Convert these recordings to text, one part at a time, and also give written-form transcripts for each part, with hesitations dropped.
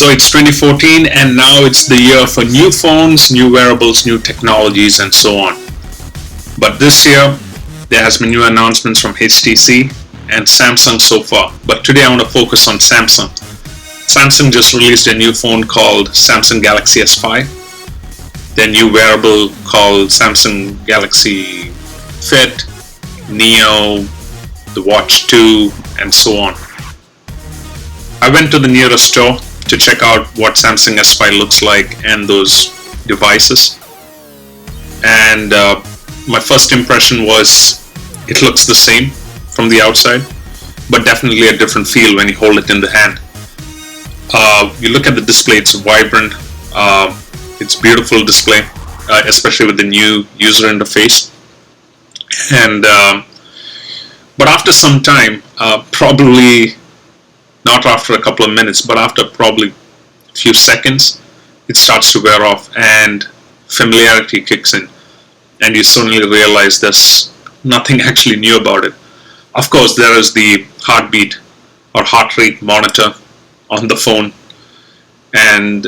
So it's 2014 and now it's the year for new phones, new wearables, new technologies and so on. But this year there has been new announcements from HTC and Samsung so far. But today I want to focus on Samsung. Samsung just released a new phone called Samsung Galaxy S5. Their new wearable called Samsung Galaxy Fit, Neo, the Watch 2 and so on. I went to the nearest store to check out what Samsung S5 looks like and those devices, and my first impression was it looks the same from the outside, but definitely a different feel when you hold it in the hand. You look at the display, it's vibrant, it's beautiful display, especially with the new user interface, and but after some time, probably not after a couple of minutes, but after probably a few seconds, it starts to wear off and familiarity kicks in, and you suddenly realize there's nothing actually new about it. Of course, there is the heartbeat or heart rate monitor on the phone, and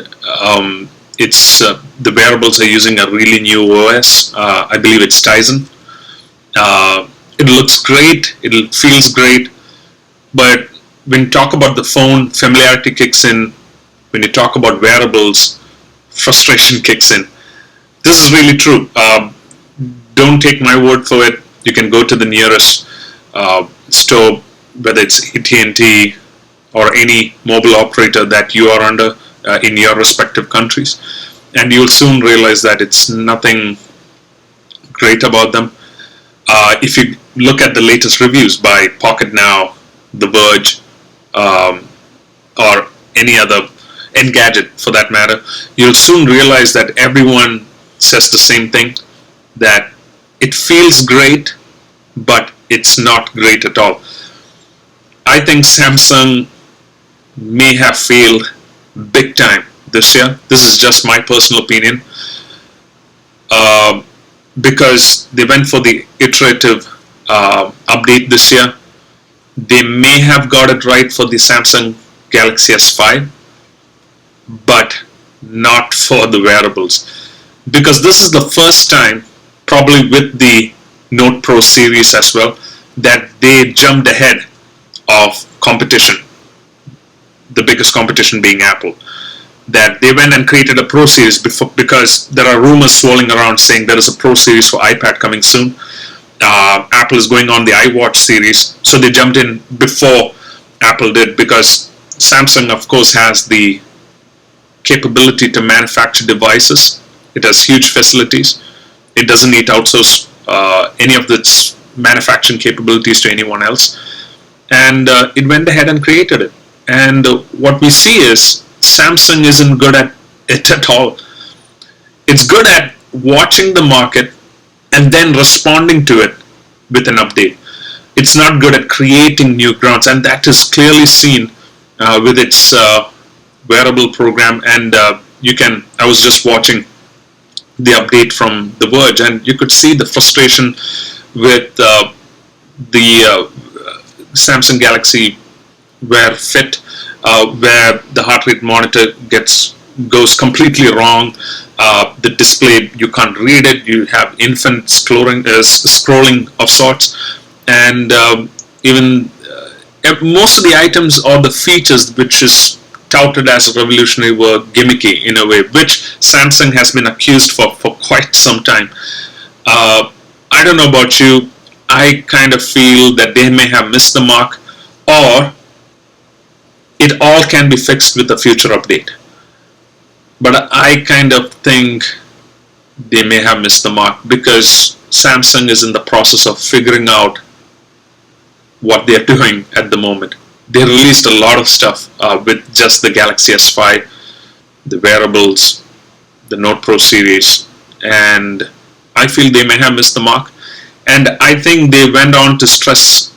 it's the wearables are using a really new OS. I believe it's Tizen. It looks great, it feels great, but when you talk about the phone, familiarity kicks in. When you talk about wearables, frustration kicks in. This is really true. Don't take my word for it. You can go to the nearest store, whether it's AT&T or any mobile operator that you are under in your respective countries, and you'll soon realize that it's nothing great about them. If you look at the latest reviews by Pocket Now, The Verge, or any other Engadget for that matter, you'll soon realize that everyone says the same thing, that it feels great, but it's not great at all. I think Samsung may have failed big time this year. This is just my personal opinion, because they went for the iterative update this year. They may have got it right for the Samsung Galaxy S5, but not for the wearables, because this is the first time, probably with the Note Pro series as well, that they jumped ahead of competition, the biggest competition being Apple. That they went and created a Pro series before, because there are rumors swirling around saying there is a Pro series for iPad coming soon. Apple is going on the iWatch series, so they jumped in before Apple did, because Samsung of course has the capability to manufacture devices. It has huge facilities. It doesn't need to outsource any of its manufacturing capabilities to anyone else, and it went ahead and created it. And what we see is Samsung isn't good at it at all. It's good at watching the market and then responding to it with an update. It's not good at creating new grounds, and that is clearly seen with its wearable program. And I was just watching the update from The Verge, and you could see the frustration with the Samsung Galaxy Wear Fit, where the heart rate monitor goes completely wrong. The display, you can't read it. You have infinite scrolling of sorts, and even most of the items or the features which is touted as revolutionary were gimmicky in a way, which Samsung has been accused for quite some time. I don't know about you. I kind of feel that they may have missed the mark, or it all can be fixed with a future update. But I kind of think they may have missed the mark, because Samsung is in the process of figuring out what they're doing at the moment. They released a lot of stuff with just the Galaxy S5, the wearables, the Note Pro series, and I feel they may have missed the mark. And I think they went on to stress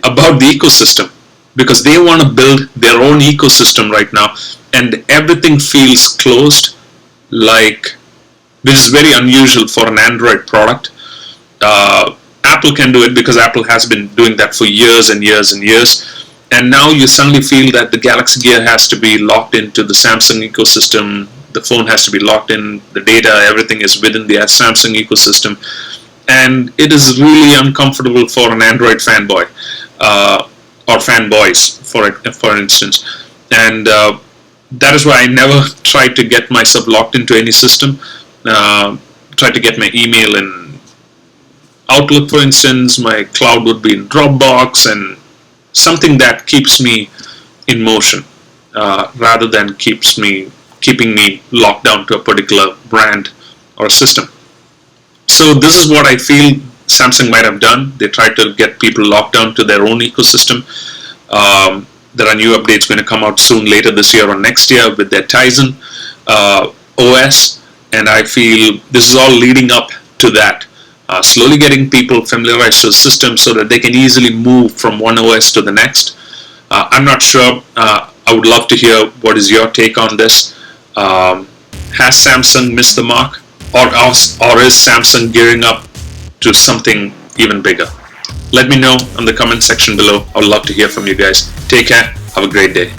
about the ecosystem, because they want to build their own ecosystem right now, and everything feels closed, which is very unusual for an Android product. Apple can do it because Apple has been doing that for years and years and years. And now you suddenly feel that the Galaxy Gear has to be locked into the Samsung ecosystem. The phone has to be locked in, the data, everything is within the Samsung ecosystem. And it is really uncomfortable for an Android fanboy, or fanboys, for instance. And that is why I never try to get myself locked into any system. Try to get my email in Outlook, for instance. My cloud would be in Dropbox, and something that keeps me in motion, rather than keeping me locked down to a particular brand or system. So this is what I feel Samsung might have done. They tried to get people locked down to their own ecosystem. There are new updates going to come out soon, later this year or next year, with their Tizen OS, and I feel this is all leading up to that. Slowly getting people familiarized to the system so that they can easily move from one OS to the next. I'm not sure. I would love to hear what is your take on this. Has Samsung missed the mark, or is Samsung gearing up to something even bigger? Let me know in the comment section below. I would love to hear from you guys. Take care. Have a great day.